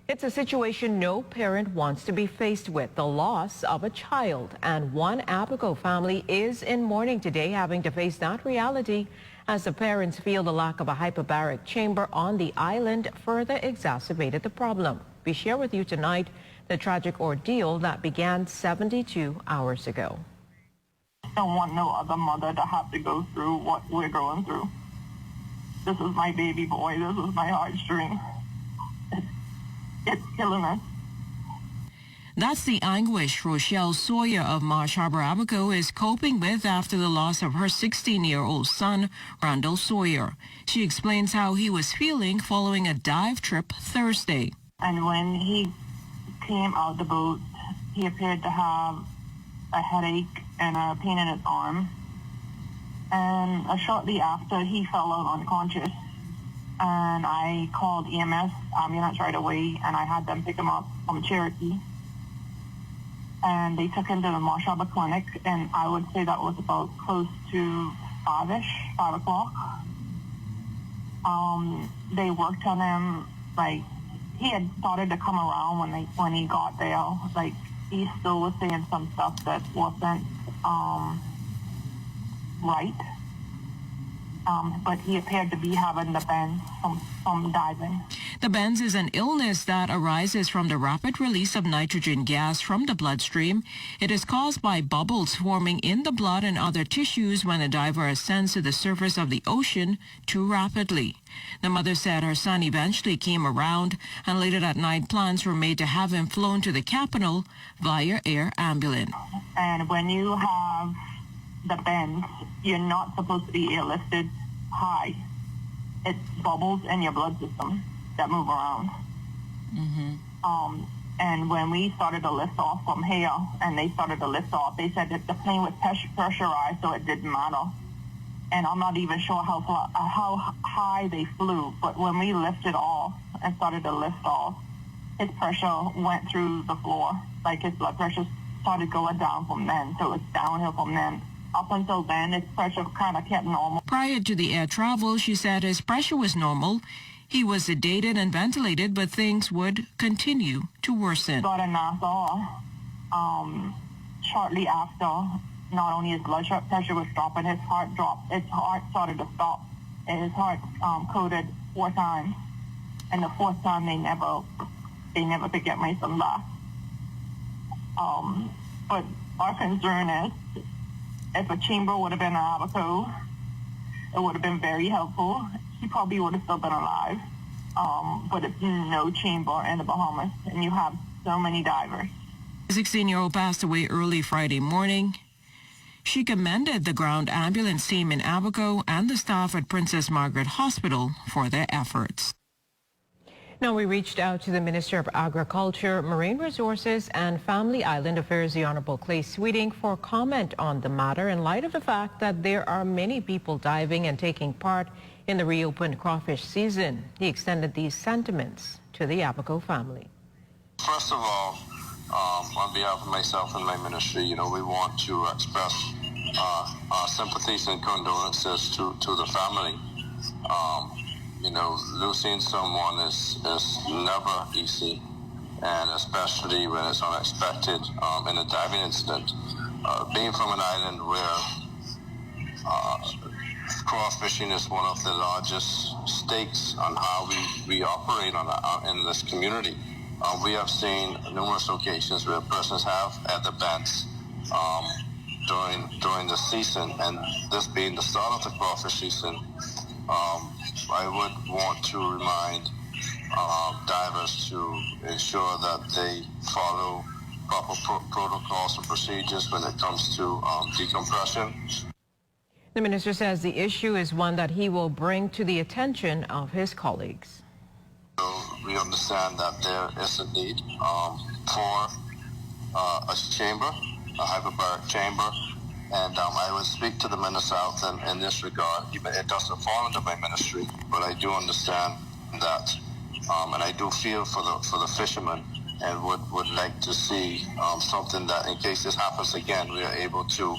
It's a situation no parent wants to be faced with, the loss of a child. And one Abaco family is in mourning today, having to face that reality as the parents feel the lack of a hyperbaric chamber on the island further exacerbated the problem. We share with you tonight the tragic ordeal that began 72 hours ago. I don't want no other mother to have to go through what we're going through. This is my baby boy. This is my heartstring. It's killing us. That's the anguish Rochelle Sawyer of Marsh Harbor, Abaco is coping with after the loss of her 16-year-old son, Randall Sawyer. She explains how he was feeling following a dive trip Thursday. And when he came out the boat, he appeared to have a headache and a pain in his arm. And shortly after, he fell out unconscious. And I called EMS ambulance right away, and I had them pick him up from Cherokee. And they took him to the Marsh Harbor Clinic, and I would say that was about close to 5 o'clock. They worked on him, like, he had started to come around when he got there. Like, he still was saying some stuff that wasn't right. But he appeared to be having the bends from diving. The bends is an illness that arises from the rapid release of nitrogen gas from the bloodstream. It is caused by bubbles forming in the blood and other tissues when a diver ascends to the surface of the ocean too rapidly. The mother said her son eventually came around, and later that night plans were made to have him flown to the capital via air ambulance. And when you have the bends, you're not supposed to be airlifted high. It's bubbles in your blood system that move around. And when we started to lift off from here, and they started to lift off, they said that the plane was pressurized, so it didn't matter. And I'm not even sure how high they flew, but when we lifted off and started to lift off, his pressure went through the floor. Like, his blood pressure started going down from then, so it's downhill from then. Up until then, his pressure kind of kept normal. Prior to the air travel, she said his pressure was normal. He was sedated and ventilated, but things would continue to worsen. Got in Nassau. Shortly after, not only his blood pressure was dropping, his heart dropped. His heart started to stop, and his heart coded 4 times. And the 4th time, they never could get my son back. But our concern is, if a chamber would have been in Abaco, it would have been very helpful. He probably would have still been alive. But it's no chamber in the Bahamas, and you have so many divers. The 16-year-old passed away early Friday morning. She commended the ground ambulance team in Abaco and the staff at Princess Margaret Hospital for their efforts. Now, we reached out to the Minister of Agriculture, Marine Resources and Family Island Affairs, the Honorable Clay Sweeting, for comment on the matter in light of the fact that there are many people diving and taking part in the reopened crawfish season. He extended these sentiments to the Abaco family. First of all, on behalf of myself and my ministry, we want to express our sympathies and condolences to the family. Losing someone is never easy, and especially when it's unexpected in a diving incident. Being from an island where crawfishing is one of the largest stakes on how we operate in this community, we have seen numerous occasions where persons have at the bends during the season, and this being the start of the crawfish season. I would want to remind divers to ensure that they follow proper protocols and procedures when it comes to decompression. The minister says the issue is one that he will bring to the attention of his colleagues. So we understand that there is a need for a chamber, a hyperbaric chamber. And I would speak to the Minister South in this regard. It doesn't fall under my ministry, but I do understand that, and I do feel for the fishermen, and would like to see something that, in case this happens again, we are able to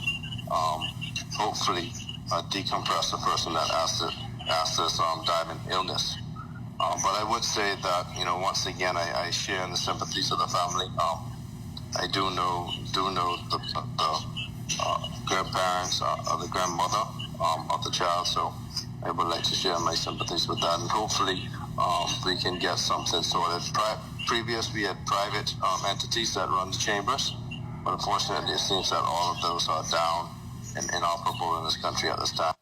hopefully decompress the person that has this diving illness. But I would say that, once again, I share in the sympathies of the family. I do know the grandparents, or the grandmother of the child, so I would like to share my sympathies with that, and hopefully we can get something sorted. Previous, we had private entities that run the chambers, but unfortunately it seems that all of those are down and inoperable in this country at this time.